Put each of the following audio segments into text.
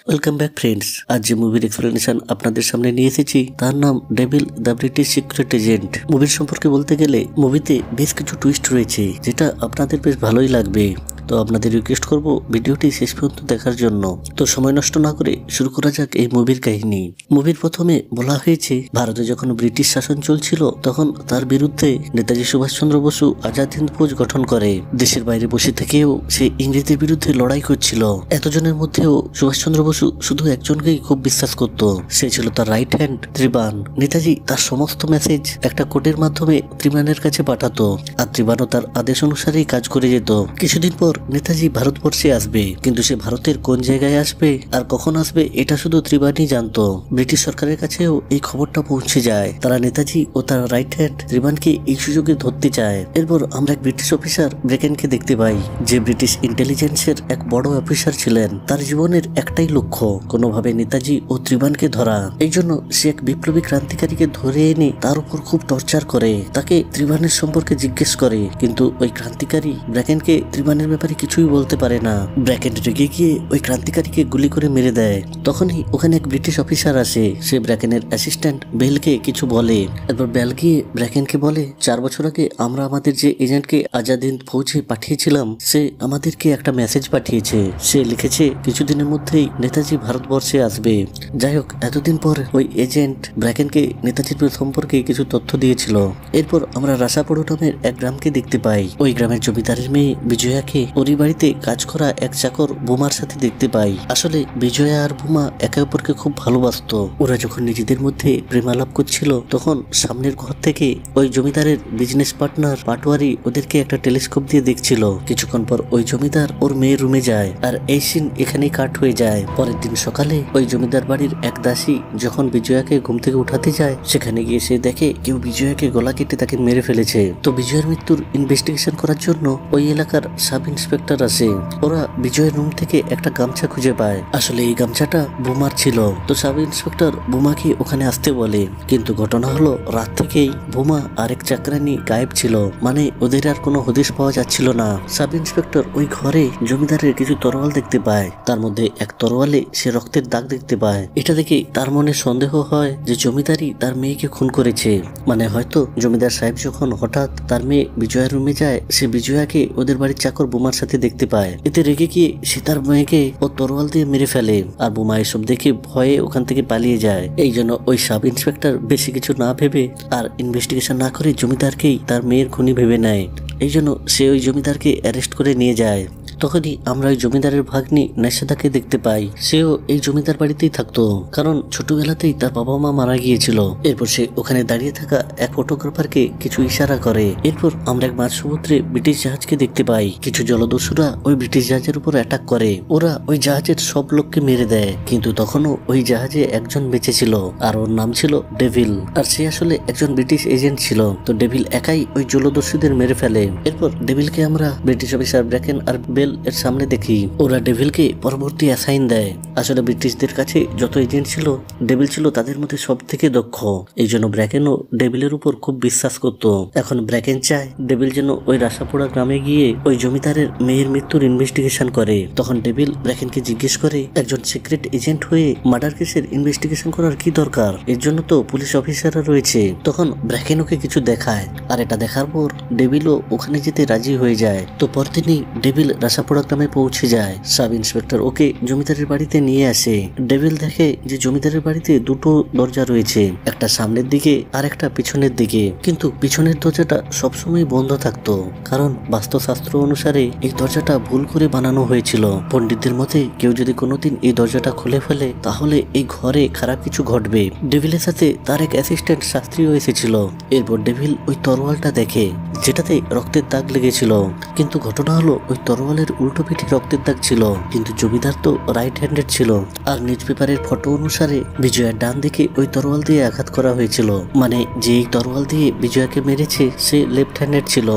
Welcome back friends. আজ যে মুভির এক্সপ্লেনেশন আপনাদের সামনে নিয়ে এসেছি তার নাম devil the British secret agent. মুভির সম্পর্কে বলতে গেলে মুভিতে বেশ কিছু টুইস্ট রয়েছে যেটা আপনাদের বেশ ভালোই লাগবে। তো আপনাদের রিকোয়েস্ট করব ভিডিওটি শেষ পর্যন্ত দেখার জন্য। তো সময় নষ্ট না করে শুরু করা যাক এই মুভির কাহিনী। মুভির প্রথমে বলা হয়েছে ভারতে যখন ব্রিটিশ শাসন চলছিল তখন তার বিরুদ্ধে নেতাজি সুভাষচন্দ্র বসু আজাদ হিন্দ ফৌজ গঠন করে। দেশের বাইরে বসে থেকেও সে ইংরেজদের বিরুদ্ধে লড়াই করছিল। এতজনের মধ্যেও সুভাষচন্দ্র বসু শুধু একজনকেই খুব বিশ্বাস করত, সে ছিল তার রাইট হ্যান্ড ত্রিবান। নেতাজি তার সমস্ত মেসেজ একটা কোডের মাধ্যমে ত্রিবানের কাছে পাঠাতো আর ত্রিবানও তার আদেশ অনুসারেই কাজ করে যেত। কিছুদিন পর নেতাজি ভারতবর্ষে আসবে, কিন্তু সে ভারতের কোন জায়গায় আসবে আর কখন আসবে এটা শুধু ত্রিবানই জানতো। ব্রিটিশ সরকারের কাছেও এই খবরটা পৌঁছে যায়। তারা নেতাজি ও তার রাইট হ্যান্ড ত্রিবানকে এই সুযোগে ধরতে চায়। এরপর আমরা এক ব্রিটিশ অফিসার ব্রেকেনকে দেখতে পাই, যে ব্রিটিশ ইন্টেলিজেন্সের এক বড় অফিসার ছিলেন। তার জীবনের একটাই লক্ষ্য কোনোভাবে নেতাজি ও ত্রিবানকে ধরা। এই জন্য সে এক বিপ্লবী ক্রান্তিকারীকে ধরে এনে তার উপর খুব টর্চার করে, তাকে ত্রিবানের সম্পর্কে জিজ্ঞেস করে, কিন্তু ওই ক্রান্তিকারী ব্রেকেনকে ত্রিবানের ব্যাপারে কিছুই বলতে পারে না। ব্রেকেন রেগে গিয়ে ওই ক্রান্তিকারীকে গুলি করে মেরে দেয়। তখনই ওখানে এক ব্রিটিশ অফিসার আসে, সে ব্রেকেনের অ্যাসিস্ট্যান্ট বেলকে কিছু বলে। এরপর বেল গিয়ে ব্রেকেনকে বলে, 4 বছর আগে আমরা আমাদের যে এজেন্টকে আজাদ হিন্দ ফৌজে পাঠিয়েছিলাম সে আমাদেরকে একটা মেসেজ পাঠিয়েছে। সে লিখেছে কিছুদিনের মধ্যেই নেতাজি ভারতবর্ষে আসবে। যাই হোক, এতদিন পর ওই এজেন্ট ব্রেকেনকে নেতাজির সম্পর্কে কিছু তথ্য দিয়েছিল। এরপর আমরা রাসাপড়ো নামের এক গ্রামকে দেখতে পাই। ওই গ্রামের জমিদারের মেয়ে বিজয়াকে ওরই বাড়িতে কাজ করা এক চাকর বোমার সাথে দেখতে পাই। আসলে বিজয়া আর বোমা একে অপরকে খুব ভালোবাসতো। ওরা যখন নিজেদের মধ্যে প্রেমালাপ করছিল তখন সামনের ঘর থেকে ওই জমিদারের বিজনেস পার্টনার পাটোয়ারি ওদেরকে একটা টেলিস্কোপ দিয়ে দেখছিল। কিছুক্ষণ পর ওই জমিদার ওর মেয়ের রুমে যায় আর এই সিন এখানেই কাট হয়ে যায়। পরের দিন সকালে ওই জমিদার বাড়ির এক দাসী যখন বিজয়াকে ঘুম থেকে উঠাতে যায়, সেখানে গিয়ে সে দেখে কেউ বিজয়াকে গলা কেটে তাকে মেরে ফেলেছে। তো বিজয়ের মৃত্যুর ইনভেস্টিগেশন করার জন্য ওই এলাকার সাব ইন্সপেক্টর আসে। ওরা বিজয়ের রুম থেকে একটা গামছা খুঁজে পায়। আসলে এই গামছাটা বোমার ছিল। তো সাব ইন্সপেক্টর বোমাকে ওখানে আসতে বলে, কিন্তু ঘটনা হলো রাত থেকেই বোমা আরেক চাকরানি গায়েব ছিল, মানে ওদের আর কোনো হদিশ পাওয়া যাচ্ছিল না। সাব ইন্সপেক্টর ওই ঘরে জমিদারের কিছু তরোয়াল দেখতে পায়, তার মধ্যে এক তরোয়ালে সে রক্তের দাগ দেখতে পায়। এটা দেখে তার মনে সন্দেহ হয় যে জমিদারই তার মেয়েকে খুন করেছে। মানে হয়তো জমিদার সাহেব যখন হঠাৎ তার মেয়ে বিজয়ার রুমে যায়, সে বিজয়াকে ওদের বাড়ির চাকর বোমার সাথে দেখতে পায়। এতে রেগে গিয়ে সে তার মেয়েকে ও তরোয়াল দিয়ে মেরে ফেলে আর বোমা এসব দেখে ভয়ে ওখান থেকে পালিয়ে যায়। এই জন্য ওই সাব ইন্সপেক্টর বেশি কিছু না ভেবে আর ইনভেস্টিগেশন না করে জমিদারকেই তার মেয়ের খুনি ভেবে নেয়। এই জন্য সে ওই জমিদারকে অ্যারেস্ট করে নিয়ে যায়। তখনই আমরা ওই জমিদারের ভাগ্নি নেশাদাকে দেখতে পাই। সেও এই জমিদার বাড়িতেই থাকতো, কারণ ছোটবেলাতেই তার বাবা মা মারা গিয়েছিল। এরপর সে ওখানে দাঁড়িয়ে থাকা এক ফটোগ্রাফারকে কিছু ইশারা করে। এরপর আমরা এক মাঝ সমুদ্রে ব্রিটিশ জাহাজকে দেখতে পাই। কিছু জলদস্যুরা ওই ব্রিটিশ জাহাজের উপর অ্যাটাক করে। ওরা ওই জাহাজের সব লোককে মেরে দেয়, কিন্তু তখনও ওই জাহাজে একজন বেঁচে ছিল আর ওর নাম ছিল ডেভিল। আর সে আসলে একজন ব্রিটিশ এজেন্ট ছিল। তো ডেভিল একাই ওই জলদস্যুদের মেরে ফেলে। এরপর ডেভিলকে আমরা ব্রিটিশ অফিসার ব্রেকেন আর বেল এর সামনে দেখি। ওরা ডেভিলকে পরবর্তী অ্যাসাইন দেয়। আসলে ব্রিটিশদের কাছে যত এজেন্ট ছিল, ডেভিল ছিল তাদের মধ্যে সব থেকে দক্ষ। এই জন্য ব্রেকেনও ডেভিলের উপর খুব বিশ্বাস করত। এখন ব্রেকেন চায় ডেভিল যেন ওই রাসাপোড়া গ্রামে গিয়ে ওই জমিদারের মেয়ের মৃত্যুর ইনভেস্টিগেশন করে। তখন ডেভিল ব্রেকেনকে জিজ্ঞেস করে, একজন সিক্রেট এজেন্ট হয়ে মার্ডার কেসের ইনভেস্টিগেশন করার কি দরকার? এর জন্য তো পুলিশ অফিসাররা রয়েছে। তখন ব্রেকেন ওকে কিছু দেখায় আর এটা দেখার পর ডেভিলও ওখানে যেতে রাজি হয়ে যায়। তো পরদিনই ডেভিল রাসাপোড়া গ্রামে পৌঁছে যায়। সাব ইন্সপেক্টর ওকে জমিদারের বাড়িতে নিয়ে আসে। ডেভিল দেখে যে জমিদারের বাড়িতে দুটো দরজা রয়েছে, একটা সামনের দিকে আর একটা পিছনের দিকে, কিন্তু পিছনের দরজাটা সবসময় বন্ধ থাকতো, কারণ বাস্তুশাস্ত্র অনুসারে এই দরজাটা ভুল করে বানানো হয়েছিল। পণ্ডিতদের মতে কেউ যদি কোনোদিন এই দরজাটা খুলে ফেলে তাহলে এই ঘরে খারাপ কিছু ঘটবে। ডেভিলের সাথে তার এক অ্যাসিস্ট্যান্ট শাস্ত্রীও এসেছিল। এরপর ডেভিল ওই তরোয়ালটা দেখে যেটাতে রক্তের দাগ লেগেছিল, কিন্তু ঘটনা হলো ওই তরোয়ালের উল্টো পিঠে রক্তের দাগ ছিল, কিন্তু জমিদার তো রাইট হ্যান্ডেড ছিল। আর নিউজ পেপারের ফটো অনুসারে বিজয়ার ডান দিকে ওই তরোয়াল দিয়ে আঘাত করা হয়েছিল, মানে যে তরোয়াল দিয়ে বিজয়াকে মেরেছে সে লেফট হ্যান্ডেড ছিল।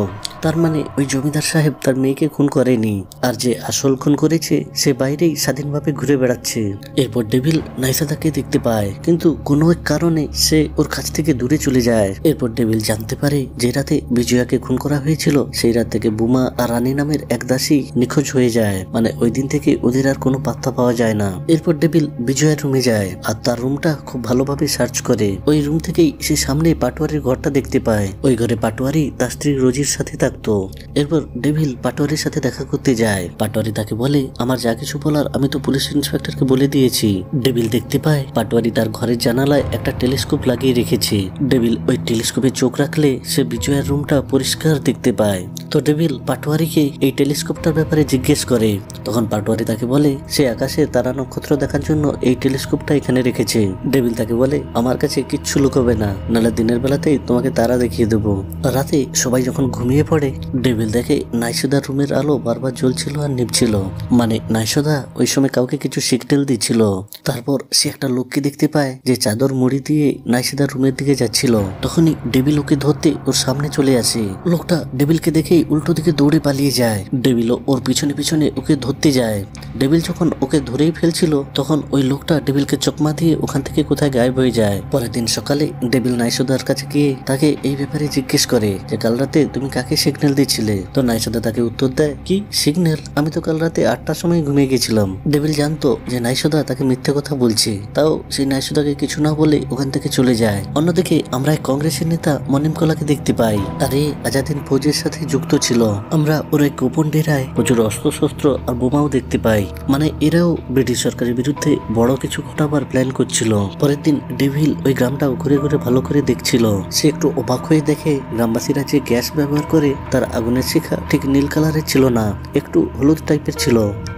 তার মানে ওই জমিদার সাহেব তার মেয়েকে খুন করেনি, আর যে আসল খুন করেছে সে বাইরেই স্বাধীনভাবে ঘুরে বেড়াচ্ছে। এরপর ডেভিল নাইসাদাকে দেখতে পায়, কিন্তু কোনো এক কারণে সে ওর কাছ থেকে দূরে চলে যায়। এরপর ডেভিল জানতে পারে যে রাতে বিজয়াকে খুন করা হয়েছিল সেই রাত থেকে বুমা আর রানী নামের এক দাসী নিখোঁজ হয়ে যায়। মানে ওই দিন থেকে ওদের আর কোনো পাত্তা পাওয়া যায় না। এরপর ডেভিল বিজয়ের রুমে যায় আর তার রুমটা খুব ভালোভাবে সার্চ করে। ওই রুম থেকেই সে সামনে পাটোয়ারির ঘরটা দেখতে পায়। ওই ঘরে পাটোয়ারি তার স্ত্রী রোজির সাথে থাকতো। এরপর ডেভিল পাটোয়ারির সাথে দেখা করতে যায়। পাটোয়ারি তাকে বলে, আমার যা কিছু বলার আমি তো পুলিশ ইন্সপেক্টরকে বলে দিয়েছি। ডেভিল দেখতে পায় পাটোয়ারি তার ঘরের জানালায় একটা টেলিস্কোপ লাগিয়ে রেখেছে। ডেভিল ওই টেলিস্কোপে চোখ রাখলে সে বিজয়ের রুমটা পরিষ্কার দেখতে পায়। তো ডেভিল পাটোয়ারিকে এই টেলিস্কোপটার ব্যাপারে জিজ্ঞেস করে। তখন পাটোয়ারি তাকে বলে সে আকাশে তারা নক্ষত্র দেখার জন্য এই টেলিস্কোপটা এখানে রেখেছে। ডেভিল তাকে বলে, আমার কাছে কিচ্ছু লুকোবে না, নাহলে দিনের বেলাতেই তোমাকে তারা দেখিয়ে দেবো। রাতে সবাই যখন ঘুমিয়ে পড়ে ডেভিল দেখে নাইসোদার রুমের আলো বারবার জ্বলছিল আর নিভছিল। মানে নাইসোদা ওই সময় কাউকে কিছু সিগন্যাল দিচ্ছিল। তারপর সে একটা লোককে দেখতে পায় যে চাদর মুড়ি দিয়ে নাইসোদার রুমের দিকে যাচ্ছিল। তখনই ডেভিল ওকে ধরতে ওর সামনে চলে আসে। লোকটা ডেভিলকে দেখেই উল্টো দিকে দৌড়ে পালিয়ে যায়। ডেভিলও ওর পিছনে পিছনে ওকে ধরতে যায়। ডেভিল যখন ওকে ধরেই ফেলছিল তখন ওই লোকটা ডেভিলকে চকমা দিয়ে ওখান থেকে কোথায় গায়েব হয়ে যায়। পরের দিন সকালে ডেভিল নাইসোদার কাছে গিয়ে তাকে এই ব্যাপারে জিজ্ঞেস করে যে কাল রাতে তুমি কাকে সিগন্যাল দিচ্ছিলে? তো নাইসোদা তাকে উত্তর দেয়, কি সিগন্যাল? আমি তো কাল রাতে 8টার সময় ঘুমিয়ে গেছিলাম। ডেভিল জানতো যে নাইসোদা তাকে মিথ্যে কথা বলছে, তাও সেই নাইসোদাকে কিছু না বলে ওখান থেকে চলে যায়। অন্যদিকে আমরা এক কংগ্রেসের নেতা মনিমকলাকে দেখতে পাই। আরে আজাদিন ফৌজের সাথে যুক্ত ছিল। আমরা ওর এক গোপন ডেরায় প্রচুর অস্ত্রশস্ত্র আর বোমাও দেখতে পাই। মানে এরাও ব্রিটিশ সরকারের বিরুদ্ধে বড় কিছু ঘটাবার প্ল্যান করছিল। পরের দিন ডেভিল ওই গ্রামটাও ঘুরে ঘুরে ভালো করে দেখছিল। সে একটু অবাক হয়ে দেখে গ্রামবাসীরা যে গ্যাস ব্যবহার করে তার আগুনের শিখা ঠিক নীল কালারের ছিল না, একটু হলুদ টাইপের ছিল।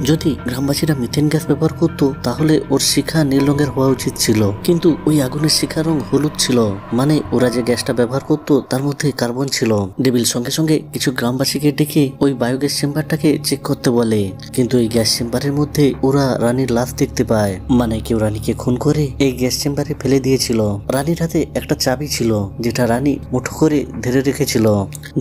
যদি গ্রামবাসীরা মিথেন গ্যাস ব্যবহার করত তাহলে ওর শিখা নীল রঙের হওয়া উচিত ছিল, কিন্তু ওই আগুনের শিখা রং হলুদ ছিল। মানে ওরা যে গ্যাসটা ব্যবহার করত তার মধ্যে কার্বন ছিল। ডেভিল সঙ্গে সঙ্গে কিছু গ্রামবাসীকে ডেকে ওই বায়োগ্যাস চেম্বারটাকে চেক করতে বলে, কিন্তু এই গ্যাস চেম্বারের মধ্যে ওরা রানীর লাশ দেখতে পায়। মানে কেউ রানীকে খুন করে এই গ্যাস চেম্বারে ফেলে দিয়েছিল। রানীর হাতে একটা চাবি ছিল যেটা রানী মুঠো করে ধরে রেখেছিল।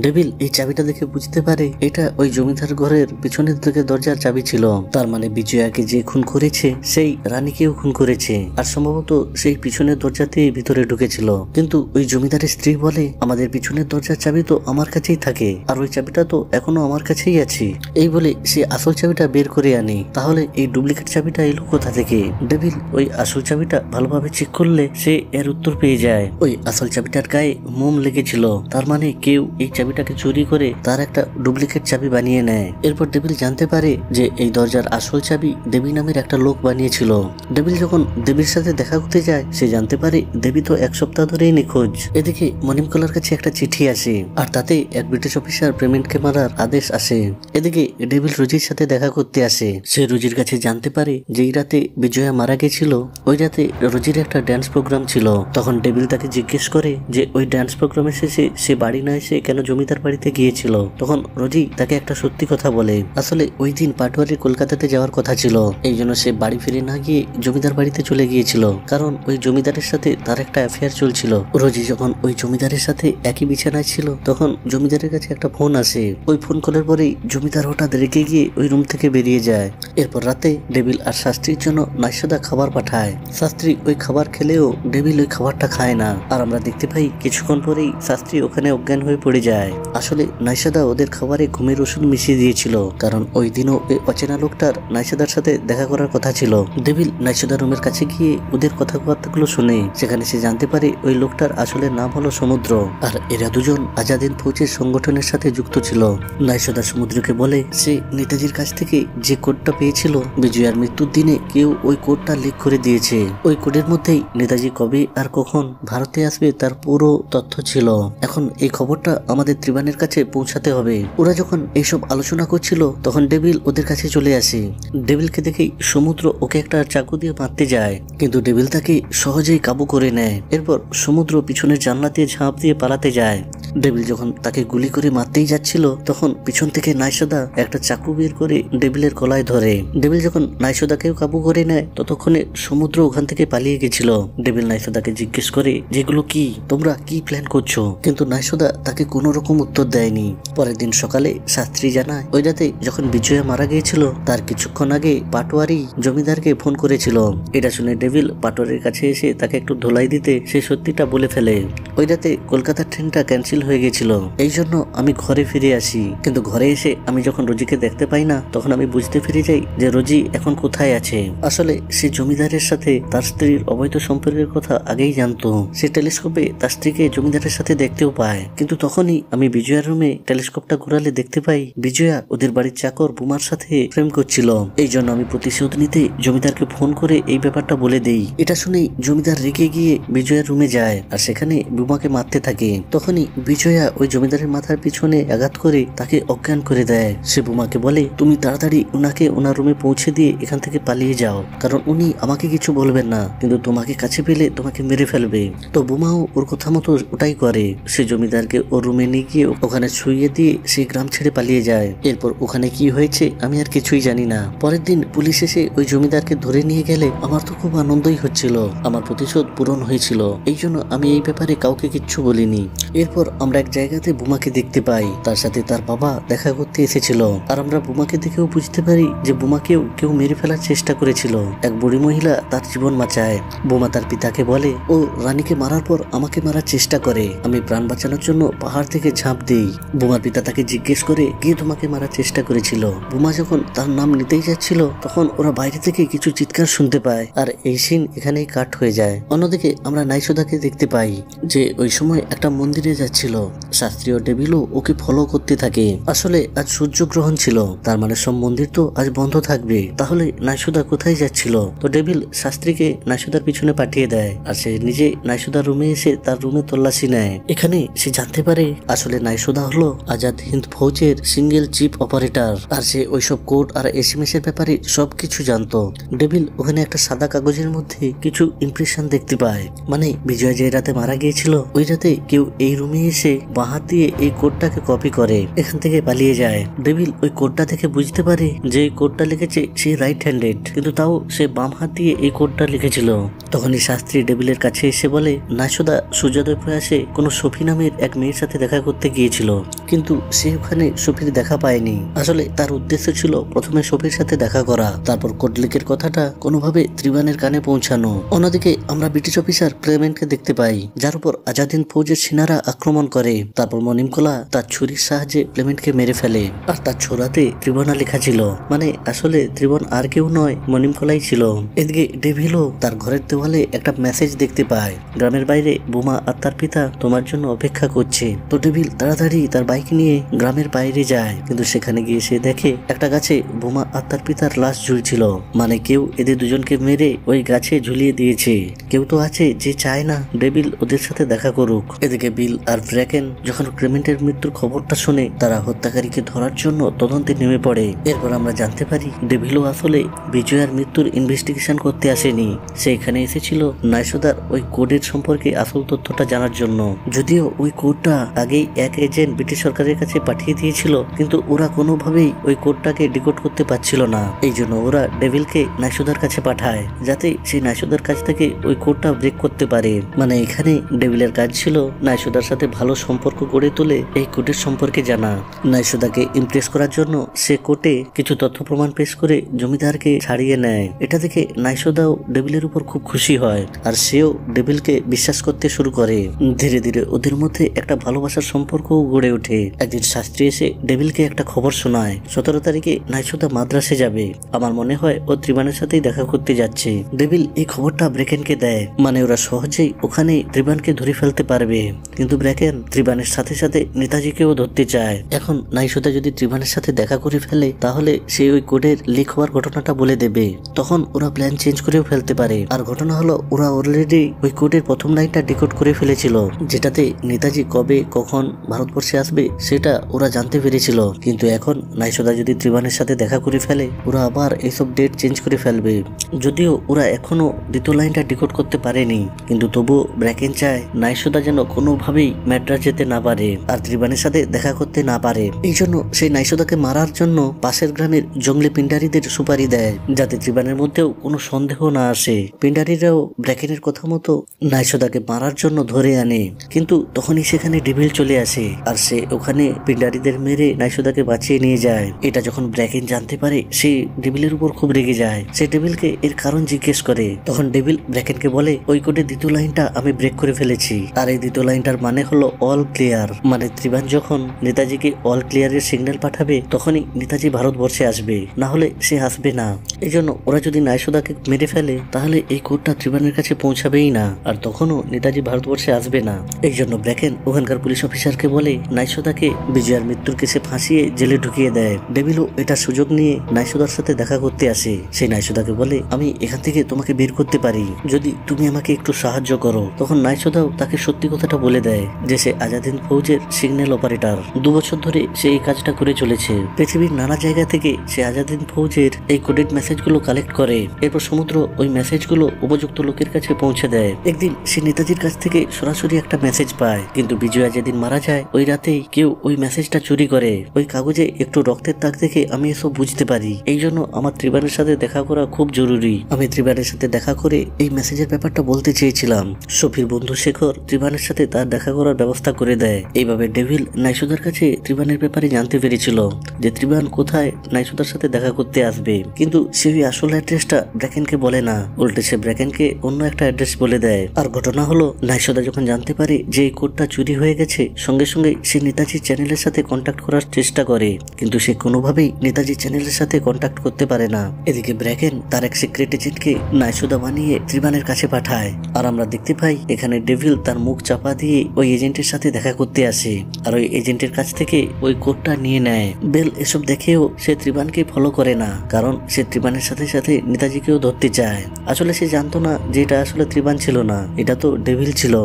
ডেভিল এই চাবিটা দেখে বুঝতে পারে এটা ওই জমিদার ঘরের পিছনের দিকে দরজার চাবি ছিল। তার মানে বিজয়াকে যে খুন করেছে সেই রানীকেও খুন করেছে, আর সম্ভবত সেই পিছনের দরজাতে ভিতরে ঢুকেছিল। কিন্তু ওই জমিদারের স্ত্রী বলে, আমাদের পিছনের দরজার চাবি তো আমার কাছেই থাকে, আর ওই চাবিটা তো এখনো আমার কাছেই আছে। এই বলে সে আসল চাবিটা বের করে আনে। তাহলে এই ডুপ্লিকেট চাবিটা এলো কোথা থেকে? ডেভিল ওই আসল চাবিটা ভালোভাবে চেক করলে সে এর উত্তর পেয়ে যায়। ওই আসল চাবিটার গায়ে মোম লেগেছিল, তার মানে কেউ এই চাবিটাকে চুরি করে তার একটা ডুপ্লিকেট চাবি বানিয়ে নেয়। এরপর ডেভিল জানতে পারে যে এই দরজার আসল চাবি দেবী নামের একটা লোক বানিয়েছিল। ডেভিল যখন দেবীর সাথে দেখা করতে যায় সে জানতে পারে দেবী তো 1 সপ্তাহ ধরেই নিখোঁজ। এদিকে মনিমকলার কাছে একটা চিঠি আসে, আর তাতে এক ব্রিটিশ অফিসার পেমেন্টকে মারার আদেশ আসে। এদিকে ডেভিল রোজির সাথে দেখা করতে আসে। সে রোজির কাছে জানতে পারে যেই রাতে বিজয়া মারা গেছিল ওই রাতে রোজির একটা ড্যান্স প্রোগ্রাম ছিল। তখন ডেভিল তাকে জিজ্ঞেস করে যে ওই ড্যান্স প্রোগ্রামে শেষে সে বাড়ি না এসে কেন জমিদার বাড়িতে গিয়েছিল। তখন রোজি তাকে একটা সত্যি কথা বলে, আসলে ওই দিন পাটোয়ারি কলকাতাতে যাওয়ার কথা ছিল, এই জন্য সে বাড়ি ফিরে না গিয়ে জমিদার বাড়িতে চলে গিয়েছিল, কারণ ওই জমিদারের সাথে তার একটা অ্যাফেয়ার চলছিল। রোজি যখন ওই জমিদারের সাথে একই বিছানায় ছিল তখন জমিদারের কাছে একটা ফোন আসে। ওই ফোন কলের পরেই জমিদার হঠাৎ রেগে গিয়ে ওই রুম থেকে বেরিয়ে যায়। এরপর রাতে ডেভিল আর শাস্ত্রীর জন্য নাইসোদা খাবার পাঠায়। শাস্ত্রী ওই খাবার খেলেও ডেভিল ওই খাবারটা খায় না, আর আমরা দেখতে পাই কিছুক্ষণ পরেই শাস্ত্রী ওখানে অজ্ঞান হয়ে পড়ে যায়। আসলে নাইসোদা ওদের খাবারে ঘুমের ওষুধ মিশিয়ে দিয়েছিল, কারণ ওই দিনও ওই অচেনা লোকটার নাইসোদার সাথে দেখা করার কথা ছিল। ডেভিল নাইসোদার রুমের কাছে গিয়ে ওদের কথাবার্তাগুলো শুনে। সেখানে সে জানতে পারে ওই লোকটার আসলে নাম হলো সমুদ্র, আর এরা দুজন আজাদিন ফৌজের সংগঠনের সাথে যুক্ত ছিল। নাইসোদা সমুদ্রকে বলে সে নেতাজির কাছ থেকে যে কোডটা পেয়েছিল বিজয়ার মৃত্যুর দিনে কেউ ওই কোডটা লিক করে দিয়েছে। ওই কোডের মধ্যেই নেতাজি কবে আর কখন ভারতে আসবে তার পুরো তথ্য ছিল। এখন এই খবরটা আমাদের ত্রিবানের কাছে পৌঁছাতে হবে। ওরা যখন এইসব আলোচনা করছিল তখন ডেভিল ওদের কাছে চলে আসে। ডেভিলকে দেখেই সমুদ্র ওকে একটা চাকু দিয়ে মারতে যায়, কিন্তু ডেভিল তাকে সহজেই কাবু করে নেয়। এরপর সমুদ্র পিছনের জানলা দিয়ে ঝাঁপ দিয়ে পালাতে যায়। ডেভিল যখন তাকে গুলি করে মারতেই যাচ্ছিল তখন পিছন থেকে নাইসোদা একটা চাকু বের করে ডেভিলের গলায় ধরে। ডেভিল যখন নাইসোদাকেও কাবু করে নেয় ততক্ষণে সমুদ্র ওখান থেকে পালিয়ে গেছিল। ডেভিল নাইসোদাকে জিজ্ঞেস করে যেগুলো কি, তোমরা কি প্ল্যান করছো? কিন্তু নাইসোদা তাকে কোনো রকম উত্তর দেয়নি। পরের দিন সকালে শাস্ত্রী জানায় ওই রাতে যখন বিজয়া মারা গিয়েছিল তার কিছুক্ষণ আগে পাটোয়ারি জমিদারকে ফোন করেছিল। এটা শুনে ডেভিল পাটোয়ারির কাছে এসে তাকে একটু ধোলাই দিতে সে সত্যিটা বলে ফেলে। ওই রাতে কলকাতার ট্রেনটা ক্যান্সেল হয়ে গেছিল, এই জন্য আমি ঘরে ফিরে আসি। কিন্তু ঘরে এসে আমি যখন রোজিকে দেখতে পাই না তখন আমি বুঝতে পেরে যাই যে রোজি এখন কোথায় আছে। আসলে সে জমিদারের সাথে তার স্ত্রীর অবৈধ সম্পর্কের কথা আগেই জানতো। সে টেলিস্কোপে তার স্ত্রীকে জমিদারের সাথে দেখতেও পায়। কিন্তু তখনই আমি বিজয়ার রুমে টেলিস্কোপটা ঘুরালে দেখতে পাই বিজয়া ওদের বাড়ির চাকর বুমার সাথে প্রেম করছিল। এই জন্য আমি প্রতিশোধ নিতে জমিদারকে ফোন করে এই ব্যাপারটা বলে দেই। এটা শুনেই জমিদার রেগে গিয়ে বিজয়ার রুমে যায় আর সেখানে বুমাকে মারতে থাকে। তখনই বিজয়া ওই জমিদারের মাথার পিছনে আঘাত করে তাকে অজ্ঞান করে দেয়। সে বুমাকে বলে তুমি তাড়াতাড়ি উনাকে ওনার রুমে পৌঁছে দিয়ে এখান থেকে পালিয়ে যাও, কারণ উনি আমাকে কিছু বলবেন না, কিন্তু তোমাকে কাছে পেলে তোমাকে মেরে ফেলবে। তো বুমাও ওর কথা মতো ওটাই করে। সে জমিদারকে ওর রুমে নিয়ে গিয়ে ওখানে শুইয়ে দিয়ে সে গ্রাম ছেড়ে পালিয়ে যায়। এরপর ওখানে কি হয়েছে আমি আর কিছুই জানি না। পরের দিন পুলিশ এসে ওই জমিদারকে ধরে নিয়ে গেলে আমার তো খুব আনন্দই হচ্ছিল, আমার প্রতিশোধ পূরণ হয়েছিল। এই জন্য আমি এই ব্যাপারে কাউকে কিচ্ছু বলিনি। এরপর আমরা এক জায়গাতে বুমাকে দেখতে পাই, তার সাথে তার বাবা দেখা করতে এসেছিল। আর আমরা বুমাকে দেখেও বুঝতে পারি যে বুমাকেও কেউ মেরে ফেলার চেষ্টা করেছিল। এক বুড়ি মহিলা তার জীবন বাঁচায়। বুমা তার পিতাকে বলে ও রানীকে মারার পর আমাকে মারার চেষ্টা করে, আমি প্রাণ বাঁচানোর জন্য পাহাড় থেকে ঝাঁপ দেই। বুমার পিতা তাকে জিজ্ঞেস করে কে তোমাকে মারার চেষ্টা করেছিল। বুমা যখন তার নাম নিতেই যাচ্ছিল তখন ওরা বাইরে থেকে কিছু চিৎকার শুনতে পায় আর এই সিন এখানেই কাট হয়ে যায়। অন্যদিকে আমরা নাইসোদাকে দেখতে পাই যে ওই সময় একটা মন্দিরে যাচ্ছিল। শাস্ত্রীয় ডেভিলও ওকে ফলো করতে থাকে। আসলে আজ সূর্যগ্রহণ ছিল, তার মানে সব মন্দির তো আজ বন্ধ থাকবে। তাহলে নাইসোদা কোথায় যাচ্ছিল? তো ডেভিল শাস্ত্রীকে নাইসোদার পিছনে পাঠিয়ে দেয় আর সে নিজে নাইসোদার রুমে এসে তার রুমে তল্লাশি নেয়। এখানে সে জানতে পারে আসলে নাইসোদা হলো আজাদ হিন্দ ফৌজের সিঙ্গেল চিফ অপারেটর আর সে ওইসব কোড আর এসএমএস এর ব্যাপারে সবকিছু জানতো। ডেভিল ওখানে একটা সাদা কাগজের মধ্যে কিছু ইমপ্রেশন দেখতে পায়, মানে বিজয় যে রাতে মারা গিয়েছিল ওই রাতে কেউ এই রুমে এসে বাঁ হাত দিয়ে এই কোডটাকে কপি করে এখান থেকে পালিয়ে যায়। ডেভিল ওই কোডটা থেকে বুঝতে পারে যে এই কোডটা লিখেছে সে রাইট হ্যান্ডেড, কিন্তু তাও সে বাম হাত দিয়ে এই কোডটা লিখেছিল। তখনই শাস্ত্রী ডেভিলের কাছে এসে বলে নাইসোদা সূর্যোদয় প্রয়াসে কোনো সফি নামের এক মেয়ের সাথে দেখা করতে গিয়েছিল, কিন্তু সে ওখানে সফির দেখা পায়নি। আসলে তার উদ্দেশ্য ছিল প্রথমে সফির সাথে দেখা করা, তারপর কোড লিখের কথাটা কোনোভাবে ত্রিবানের কানে পৌঁছানো। অন্যদিকে আমরা ব্রিটিশ অফিসার ক্লেমেন্টকে দেখতে পাই যার উপর আজাদ হিন্দ ফৌজের সেনারা আক্রমণ করে। তারপর মনিমকলা তার ছুরির সাহায্যে ক্লেমেন্টকে মেরে ফেলে আর তার ছোড়াতে ত্রিবনা লেখা ছিল, মানে আসলে ত্রিবন আর কেউ নয় মনিমকলাই ছিল। এদিকে ডেভিলও তার ঘরের দেওয়ালে একটা মেসেজ দেখতে পায়, গ্রামের বাইরে বুমা আর তার পিতা তোমার জন্য অপেক্ষা করছে। তো ডেভিল তাড়াতাড়ি তার বাইক নিয়ে গ্রামের বাইরে যায়, কিন্তু সেখানে গিয়ে সে দেখে একটা গাছে বুমা আর তার পিতার লাশ ঝুলছিল, মানে কেউ এদের দুজনকে মেরে ওই গাছে ঝুলিয়ে দিয়েছে। কেউ তো আছে যে চায় না ডেভিল ওদের সাথে দেখা করুক। এদিকে বিল আর ব্র্যাকেন যখন ক্লেমেন্টের মৃত্যুর খবরটা শুনে তারা হত্যাকারীকে ধরার জন্য তদন্তে নেমে পড়ে। এরপর আমরা জানতে পারি ডেভিলও আসলে বিজয়ার মৃত্যুর ইনভেস্টিগেশন করতে আসেনি, সে এখানে এসেছিল নাইসোদার ওই কোডের সম্পর্কে আসল তথ্যটা জানার জন্য। যদিও ওই কোডটা আগেই এক এজেন্ট ব্রিটিশ সরকারের কাছে পাঠিয়ে দিয়েছিল, কিন্তু ওরা কোনোভাবেই ওই কোডটাকে ডিকোড করতে পারছিল না। এই জন্য ওরা ডেভিলকে নাইসোদার কাছে পাঠায় যাতে সেই নাইসোদার কাছ থেকে ওই কোডটা ব্রেক করতে পারে। মানে এখানে ডেভিলের কাজ ছিল নাইসোদার সাথে ভালো সম্পর্ক গড়ে তুলে এই কোডের সম্পর্কে জানা। নাইসোদাকে ইমপ্রেস করার জন্য সে কোর্টে কিছু তথ্য প্রমাণ পেশ করে জমিদারকে ছাড়িয়ে নেয়। এটা দেখে নাইসোদাও ডেভিলের উপর খুব খুশি হয় আর সেও ডেভিলকে বিশ্বাস করতে শুরু করে। ধীরে ধীরে ওদের মধ্যে একটা ভালোবাসার সম্পর্কও গড়ে ওঠে। একদিন শাস্ত্রী এসে ডেভিলকে একটা খবর শোনায়, 17 তারিখে নাইসোদা মাদ্রাসে যাবে, আমার মনে হয় ও ত্রিবানের সাথেই দেখা করতে যাচ্ছে। ডেভিল এই খবরটা ব্রেকেনকে দেয়, মানে ওরা সহজেই ওখানে ত্রিবানকে ধরে ফেলতে পারবে। কিন্তু ব্রেকেন ত্রিবানের সাথে সাথে নেতাজিকেও ধরতে চায়। এখন নাইসোদা যদি ত্রিবানের সাথে দেখা করে ফেলে তাহলে সে ওই কোডের লিক হওয়ার ঘটনাটা বলে দেবে, তখন ওরা প্ল্যান চেঞ্জ করেও ফেলতে পারে। আর ঘটনা হলো ওরা অলরেডি ওই কোডের প্রথম লাইনটা ডিকোড করে ফেলেছিল, যেটাতে নেতাজি কবে কখন ভারতবর্ষে আসবে সেটা ওরা জানতে পেরেছিল। কিন্তু এখন নাইসোদা যদি ত্রিবানের সাথে দেখা করে ফেলে ওরা আবার এইসব ডেট চেঞ্জ করে ফেলবে। যদিও ওরা এখনো দ্বিতীয় লাইনটা ডিকোড করতে পারেনি, কিন্তু তবুও ব্র্যাকেন চায় নাইসোদা যেন কোনোভাবেই ম্যাড্রাস যেতে না পারে আর ত্রিবানের সাথে দেখা করতে না পারে। এই জন্য সেই নাইসোদাকে মারার জন্য পাশের গ্রামের জঙ্গলি পিন্ডারিদের সুপারি দেয়, যাতে ত্রিবানের মধ্যেও কোনো সন্দেহ না আসে। পিন্ডারি পিন্ডারিরাও ব্র্যাকেনের কথা মতো নাইসোদাকে মারার জন্য ধরে আনে, কিন্তু তখনই সেখানে ডেভিল চলে আসে আর সে ওখানে পিন্ডারিদের মেরে নাইসোদাকে বাঁচিয়ে নিয়ে যায়। এটা যখন ব্র্যাকেন জানতে পারে সে ডেভিলের উপর খুব রেগে যায়। সে ডেভিলকে এর কারণ জিজ্ঞেস করে। তখন ডেভিল ব্র্যাকেনকে বলে ওই কোডের দ্বিতীয় লাইনটা আমি ব্রেক করে ফেলেছি, আর এই দ্বিতীয় লাইনটার মানে হলো অল ক্লিয়ার। মানে ত্রিবান যখন নেতাজিকে অল ক্লিয়ারের সিগন্যাল পাঠাবে তখনই নেতাজি ভারতবর্ষে আসবে, না হলে সে আসবে না। এই জন্য ওরা যদি নাইসোদাকে মেরে ফেলে তাহলে এই কোডটা ত্রিবানের কাছে পৌঁছাবেই না, আর তখনও নেতাজি ভারতবর্ষে আসবে না। এই জন্য ব্র্যাকেন ওখানকার পুলিশ অফিসারকে বলে নাইসোদাকে বিজয়ার মৃত্যুর কেসে ফাঁসিয়ে জেলে ঢুকিয়ে দেয়। ডেভিলও এটা সুযোগ নিয়ে নাইসোদার সাথে দেখা করতে আসে। সেই নাইসোদাকে বলে আমি এখান থেকে তোমাকে বের করতে পারি যদি তুমি আমাকে একটু সাহায্য করো। তখন নাইসোদাও তাকে সত্যি কথাটা বলে দেয় যে সে আজাদ হিন্দ ফৌজের সিগন্যাল অপারেটর। 2 বছর ধরে সে এই কাজটা করে চলেছে। পৃথিবীর নানা জায়গা থেকে সে আজাদ হিন্দ ফৌজের এই কোডেড মেসেজগুলো কালেক্ট করে, এরপর সমুদ্র ওই মেসেজগুলো উপযুক্ত লোকের কাছে পৌঁছে দেয়। একদিন সে নেতাজির কাছ থেকে সরাসরি একটা মেসেজ পায়, কিন্তু বিজয়া যেদিন মারা যায় ওই রাতেই কেউ ওই মেসেজটা চুরি করে। ওই কাগজে একটু রক্তের দাগ দেখে আমি এসব বুঝতে পারি। এই জন্য আমার ত্রিবানের সাথে দেখা করা খুব জরুরি। আমি ত্রিবানের সাথে দেখা করে এই মেসেজের ব্যাপারটা বলতে চেয়েছিলাম। সফির বন্ধু শেখর ত্রিবানের সাথে তার দেখা করার ব্যবস্থা করে দেয়। এইভাবে ডেভিল নাইসোদার কাছে ত্রিবানের ব্যাপারে জানতে পেরেছিল যে ত্রিবান কোথায় নাইসোদার সাথে দেখা করতে আসবে, কিন্তু সে ওই আসল অ্যাড্রেসটা ব্র্যাকেনকে বলে না, উল্টে সে ব্র্যাকেনকে অন্য একটা অ্যাড্রেস বলে দেয়। আর ঘটনা হলো নাইসোদা যখন জানতে পারে যে এই কোডটা চুরি হয়ে গেছে সঙ্গে সঙ্গে সে নেতাজির চ্যানেলের সাথে কন্ট্যাক্ট করার চেষ্টা করে, কিন্তু সে কোনোভাবেই নেতাজির চ্যানেলের সাথে কন্ট্যাক্ট করতে পারে না। এদিকে ব্র্যাকেন তার এক সিক্রেট এজেন্টকে নাইসোদা বানিয়ে ত্রিবানের কাছে পাঠায়, আর আমরা দেখতে পাই এখানে ডেভিল তার মুখ চাপা দিয়ে ওই এজেন্টের সাথে দেখা করতে আসে আর ওই এজেন্টের কাছ থেকে ওই কোডটা নিয়ে নেয়। বেল এসব দেখেও সে ত্রিবানকে ফলো করে না, কারণ সে ত্রিবানের সাথে সাথে নেতাজিকেও ধরতে চায়। আসলে সে জানতো না যে এটা আসলে ত্রিবান ছিল না, এটা তো ডেভিল ছিল।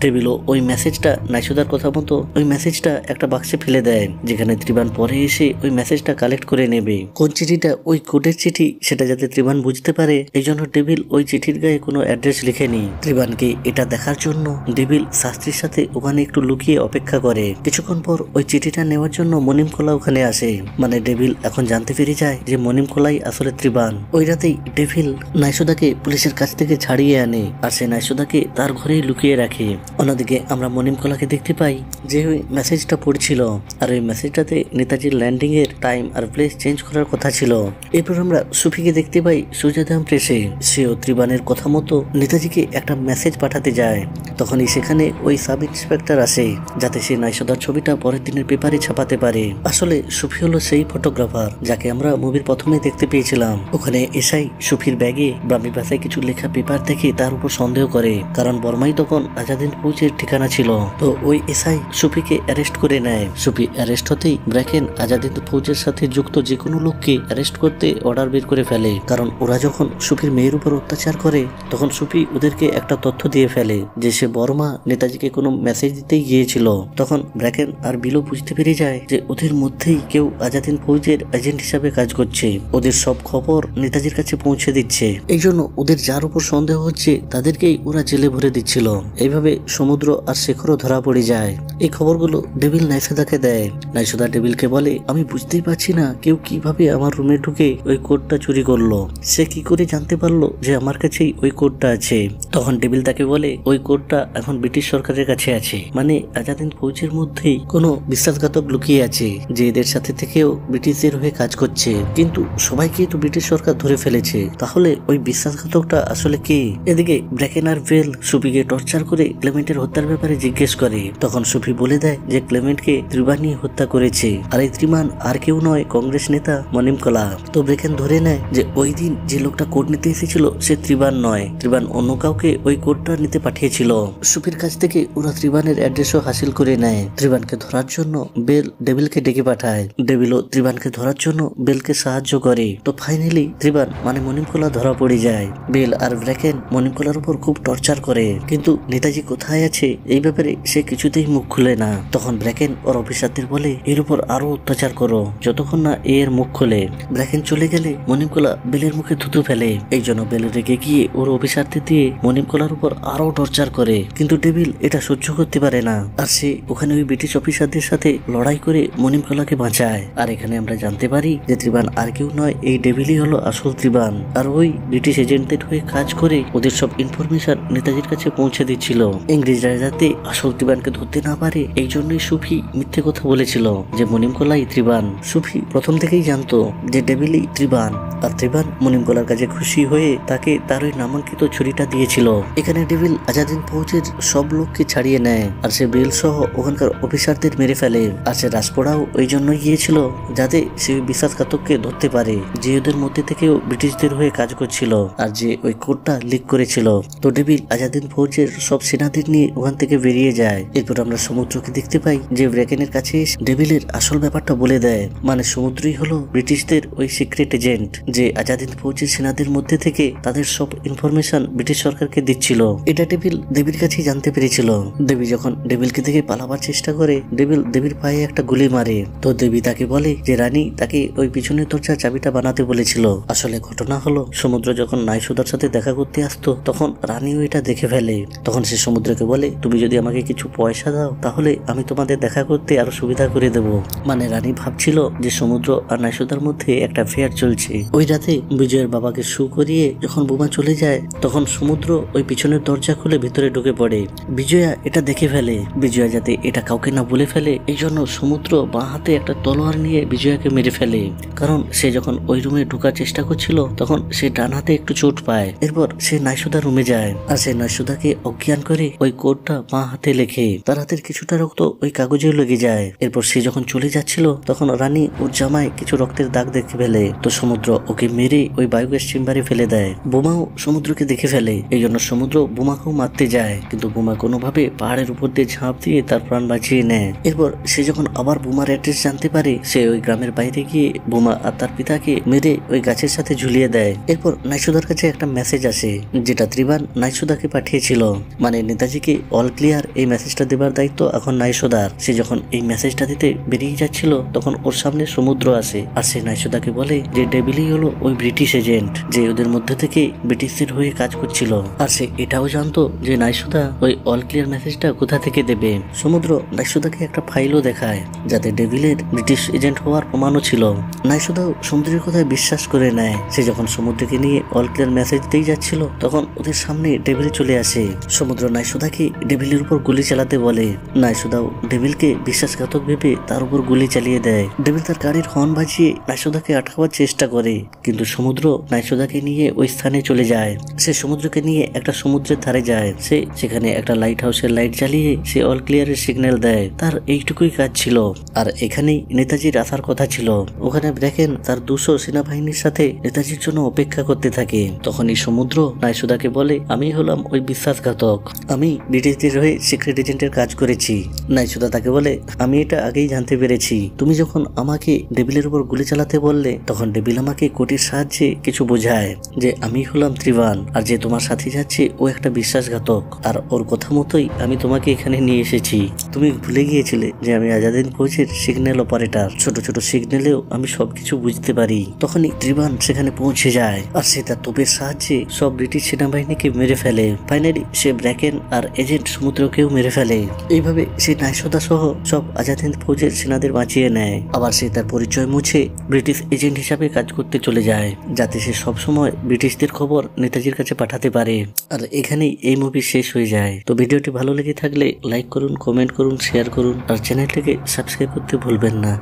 ডেভিলও ওই মেসেজটা নাইসোদার কথা মতো ওই মেসেজটা একটা বাক্সে ফেলে দেয়, যেখানে ত্রিবান পরে এসে ওই মেসেজটা কালেক্ট করে নেবে। কোন চিঠিটা ওই কোডের চিঠি সেটা যাতে ত্রিবান বুঝতে পারে, এই জন্য ডেভিল ওই চিঠির গায়ে কোনো অ্যাড্রেস লিখেনি। ত্রিবানকে এটা দেখার জন্য ডেভিল শাস্ত্রীর সাথে ওখানে একটু লুকিয়ে অপেক্ষা করে। কিছুক্ষণ পর ওই চিঠিটা নেওয়ার জন্য মনিমকলা ওখানে আসে। মানে ডেভিল এখন জানতে পেরে যায় যে মনিমকলাই আসলে ত্রিবান। ওই রাতেই ডেভিল নাইসোদাকে পুলিশের কাছ থেকে ছাড়িয়ে আনে, আর সে নাইসোদাকে তার ঘরেই লুকিয়ে রাখে। অন্যদিকে আমরা মনিমকলাকে দেখতে পাই যে ওই মেসেজটা পড়ছিল, আর ওই মেসেজটাতে নেতাজির ল্যান্ডিং এর টাইম আর প্লেস চেঞ্জ করার কথা ছিল। এরপর আমরা সুফিকে দেখতে পাই সুজাদাম প্রেসে। সেও ত্রিবানের কথা মতো নেতাজিকে একটা মেসেজ পাঠাতে যায়। তখনই সেখানে ওই সাব ইন্সপেক্টর আসে যাতে সে নাইসোদার ছবিটা পরের দিনের পেপারে ছাপাতে পারে। আসলে সুফি হলো সেই ফটোগ্রাফার যাকে আমরা মুভির প্রথমে দেখতে পেয়েছিলাম। ওখানে এসআই সুফির ব্যাগে ব্রাহ্মী ভাষায় কিছু লেখা পেপার দেখে তার উপর সন্দেহ করে, কারণ বর্মাই তখন আজাদ হিন্দ ফৌজের ঠিকানা ছিল। তো ওই এসআই সুফিকে অ্যারেস্ট করে নেয়। সুফি অ্যারেস্ট হতেই ব্র্যাকেন আজাদ হিন্দ ফৌজের সাথে যুক্ত যে কোনো লোককে অ্যারেস্ট করতে অর্ডার বের করে ফেলে, কারণ ওরা যখন সুফির মেয়ের উপর অত্যাচার করে তখন সুফি ওদেরকে একটা তথ্য দিয়ে ফেলে যে সে বর্মা নেতাজিকে কোনো মেসেজ দিতেই গিয়েছিল। তখন ব্র্যাকেন আর বিলো বুঝতে পেরে যায় যে ওদের মধ্যেই কেউ আজাদ হিন্দ ফৌজের এজেন্ট হিসাবে কাজ করছে, ওদের সব খবর নেতাজির কাছে পৌঁছে দিচ্ছে। এই জন্য ওদের যার উপর সন্দেহ হচ্ছে তাদেরকেই ওরা জেলে ভরে দিচ্ছিল। এইভাবে সমুদ্র আর শেখরও ধরা পড়ে যায়। এই খবরগুলো ডেভিল নাইসোদাকে দেয়। নাইসোদা ডেভিলকে বলে আমি বুঝতেই পারছি না কেউ কিভাবে আমার রুমে ঢুকে ওই কোডটা চুরি করলো, সে কি করে জানতে পারলো যে আমার কাছেই ওই কোডটা আছে। তখন ডেভিল তাকে বলে ওই কোডটা এখন ব্রিটিশ সরকারের কাছে আছে, মানে আজাদ হিন্দ ফৌজের মধ্যেই কোনো বিশ্বাসঘাতক লুকিয়ে আছে যে এদের সাথে থেকেও ব্রিটিশদের হয়ে কাজ করছে, কিন্তু সবাইকে তো ব্রিটিশ সরকার ধরে ফেলেছে, তাহলে ওই বিশ্বাসঘাতকটা আসলে কে। এদিকে ব্র্যাকেন আর বেল সুফিকে টর্চার করে ক্লেমেন্টের হত্যার ব্যাপারে জিজ্ঞেস করে। তখন সুফি বলে দেয় যে ক্লেমেন্টকে ত্রিবানই হত্যা করেছে, আর এই ত্রিমান আর কেউ নয় কংগ্রেস নেতা মনিমকলা। তো ব্র্যাকেন ধরে নেয় যে ওই দিন যে লোকটা কোড নিতে এসেছিল সে ত্রিবান নয়, ত্রিবান অন্য কাউকে ওই কোডটা নিতে পাঠিয়েছিল। সুফির কাছ থেকে ওরা ত্রিবানের অ্যাড্রেসও হাসিল করে নেয়। ত্রিবানকে ধরার জন্য বেল ডেভিলকে ডেকে পাঠায়। ডেভিলও ত্রিবানকে ধরার জন্য বেলকে সাহায্য করে। তো ফাইনালি ত্রিবান মানে মনিমকলা ধরা পড়ে যায়। বেল আর ব্র্যাকেন মনিমকলার উপর খুব টর্চার করে, কিন্তু নেতাজি কোথায় আছে এই ব্যাপারে সে কিছুতেই মুখ খুলে না। তখন ব্র্যাকেন ওর অফিসারদের বলে এর উপর আরো অত্যাচার করো যতক্ষণ না এর মুখ খোলে। ব্র্যাকেন চলে গেলে মনিমকলা বেলের মুখে থুতু ফেলে। এই জন্য বেল রেগে গিয়ে ওর অফিসারদের দিয়ে মনিমকলার উপর আরো টর্চার করে, কিন্তু ডেভিল এটা সহ্য করতে পারে না, আর সে ওখানে ওই ব্রিটিশ অফিসারদের সাথে লড়াই করে মনিমকলাকে বাঁচায়। আর এখানে আমরা জানতে পারি যে ত্রিবান আর কেউ নয়, এই ডেভিলই হলো আসল ত্রিবান, আর ওই ব্রিটিশ এজেন্টদের হয়ে কাজ কাজ করে ওদের সব ইনফরমেশন নেতাজির কাছে পৌঁছে দিচ্ছিল। ইংরেজরা যাতে আসল ত্রিবানকে ধরতে না পারে এই জন্যই সুফি মিথ্যে কথা বলেছিল যে মনিমকলাই ত্রিবান। সুফি প্রথম থেকেই জানতো যে ডেভিলই ত্রিবান, আর ত্রিবান মনিমকলার কাছে খুশি হয়ে তাকে তার ওই নামাঙ্কিত ছুরিটা দিয়েছিল। এখানে ডেভিল আজাদিন ফৌজের সব লোককে ছাড়িয়ে নেয়, আর সে বেল সহ ওখানকার অফিসারদের মেরে ফেলে। আর সে রাজপোড়াও ওই জন্যই গিয়েছিল যাতে সে বিশ্বাসঘাতককে ধরতে পারে যে ওদের মধ্যে থেকেও ব্রিটিশদের হয়ে কাজ করছিল আর যে ওই কোডটা লিক করেছিল। তো ডেভিল আজাদিন ফৌজের সব সেনাদের নিয়ে ওখান থেকে বেরিয়ে যায়। এরপর আমরা সমুদ্রকে দেখতে পাই যে ব্রেকেনের কাছে ডেভিলের আসল ব্যাপারটা বলে দেয়, মানে সমুদ্রই হলো ব্রিটিশদের ওই সিক্রেট এজেন্ট যে আজাদিন ফৌজের সেনাদের মধ্যে থেকে তাদের সব ইনফরমেশন ব্রিটিশ সরকারকে দিচ্ছিল। এটা ডেভিল দেবীর কাছেই জানতে পেরেছিল। দেবী যখন ডেভিলকে থেকে পালাবার চেষ্টা করে ডেভিল দেবীর পায়ে একটা গুলি মারে। তো দেবী তাকে বলে যে রানী তাকে ওই পিছনের দরজার চাবিটা বানাতে বলেছিল। আসলে ঘটনা হলো সমুদ্র যখন নাইসুদার সাথে দেখা করতে আসতো তখন রানীও এটা দেখে ফেলে। তখন সে সমুদ্রকে বলে তুমি যদি আমাকে কিছু পয়সা দাও তাহলে আমি তোমাদের দেখা করতে আরো সুবিধা করে দেব। মানে রানী ভাবছিল যে সমুদ্র আর নাইসুদার মধ্যে একটা ফেয়ার চলছে। ওই রাতে বিজয়ের বাবাকে শু করিয়ে যখন বোমা চলে যায় তখন সমুদ্র ওই পিছনের দরজা খুলে ভিতরে ঢুকে পড়ে। বিজয়া এটা দেখে ফেলে। বিজয়া যাতে এটা কাউকে না বলে ফেলে এই জন্য সমুদ্র বাঁ হাতে একটা তলোয়ার নিয়ে বিজয়াকে মেরে ফেলে, কারণ সে যখন ওই রুমে ঢোকার চেষ্টা করছিল তখন সে ডান হাতে একটু চোট পায়। এরপর সে নাইসুদা রুমে যায় আর সে নাইসুদাকে অজ্ঞান করে ওই কোডটা বাঁ হাতে লেখে। তার হাতের কিছুটা রক্ত ওই কাগজে লেগে যায়। এরপর সে যখন চলে যাচ্ছিল তখন রানী ওর জামায় কিছু রক্তের দাগ দেখে ফেলে। তো সমুদ্র ওকে মেরে ওই বায়োগ্যাস চেম্বারে ফেলে দেয়। বোমাও সমুদ্রকে দেখে ফেলে, এই জন্য সমুদ্র বোমাকেও মারতে যায়, কিন্তু বোমা কোনোভাবে পাহাড়ের উপর দিয়ে ঝাঁপ দিয়ে তার প্রাণ বাঁচিয়ে নেয়। এরপর সে যখন আবার বোমার অ্যাড্রেস জানতে পারে সে ওই গ্রামের বাইরে গিয়ে বোমা আর তার পিতাকে মেরে ওই গাছের সাথে ঝুলিয়ে দেয়। এরপর নাইসুদার কাছে একটা মেসেজ আসে যেটা ত্রিবান নাইসুদাকে পাঠিয়েছিল, মানে নেতাজিকে অল ক্লিয়ার এই মেসেজটা দেবার দায়িত্ব এখন নাইসুদার। সে যখন এই মেসেজটা দিতে বেরিয়ে যাচ্ছিল তখন ওর সামনে সমুদ্র আসে আর সে নাইসুদাকে বলে যে ডেভিলই হলো ওই ব্রিটিশ এজেন্ট যে ওদের মধ্যে থেকে ব্রিটিশদের হয়ে কাজ করছিল। আর সে এটাও জানতো যে নাইসুদা ওই অল ক্লিয়ার মেসেজটা কোথা থেকে দেবে। সমুদ্র নাইসুদাকে একটা ফাইলও দেখায় যাতে ডেভিলের ব্রিটিশ এজেন্ট হওয়ার প্রমাণও ছিল। নাইসুদাও সমুদ্রের কথায় বিশ্বাস করে নেয়। সে যখন সমুদ্রকে নিয়ে অল ক্লিয়ার মেসেজ দিয়ে যাচ্ছিল তখন ওদের সামনে ডেভিল চলে আসে। সমুদ্র নাইসুদাকে ডেভিলের উপর গুলি চালাতে বলে। নাইসুদাও ডেভিলকে বিশ্বাসঘাতক ভেবে তার উপর গুলি চালিয়ে দেয়। ডেভিল তার গাড়ির হর্ন বাজিয়ে নাইসুদাকে আটকাবার চেষ্টা করে, কিন্তু সমুদ্র নাইসুদাকে নিয়ে ওই স্থানে চলে যায়। সে সমুদ্রকে নিয়ে একটা সমুদ্রের ধারে যায়। সে সেখানে একটা লাইট হাউসের লাইট জ্বালিয়ে সে অল ক্লিয়ারের সিগন্যাল দেয়। তার এইটুকুই কাজ ছিল। আর এখানেই নেতাজির আসার কথা ছিল। ওখানে দেখেন তার 200 সেনাবাহিনীর সাথে নেতাজির জন্য অপেক্ষা করতে থাকে। তখনই সমুদ্র নাইসুদাকে বলে আমি হলাম ওই বিশ্বাসঘাতক, আমি ব্রিটিশদের হয়ে সিক্রেট এজেন্টের কাজ করেছি। নাইসুদা তাকে বলে আমি এটা আগেই জানতে পেরেছি। তুমি যখন আমাকে ডেভিলের উপর গুলি চালাতে বললে তখন ডেভিল আমাকে কোটির সাহায্যে কিছু বোঝায় যে আমি হলাম ত্রিবান আর যে তোমার সাথে যাচ্ছে ও একটা বিশ্বাসঘাতক, আর ওর কথা মতোই আমি তোমাকে এখানে নিয়ে এসেছি। তুমি ভুলে গিয়েছিলে যে আমি আজাদিন ফৌজের সিগন্যাল অপারেটর, ছোট ছোট সিগন্যালেও আমি সবকিছু বুঝতে পারি। তখনই ত্রিবান সেখানে পৌঁছে যায় আর সে তার তোপের সাহায্যে সব ব্রিটিশ সেনাবাহিনীকে মেরে ফেলে। ফাইনালি সে ব্র্যাকেন আর এজেন্ট সমুদ্রকেও মেরে ফেলে। এইভাবে সে নাইসুদা সহ সব আজাদিন ফৌজের সেনাদের বাঁচিয়ে নেয়। আবার সে তার পরিচয় মুছে ব্রিটিশ এজেন্ট হিসাবে কাজ করতে চলে যায় যাতে সে সবসময় ব্রিটিশদের খবর নেতাজির কাছে পাঠাতে পারে। আর এখানেই এই মুভি শেষ হয়ে যায়। তো ভিডিওটি ভালো লেগে থাকলে লাইক করুন, কমেন্ট করুন, শেয়ার করুন আর চ্যানেলটিকে সাবস্ক্রাইব করতে ভুলবেন না।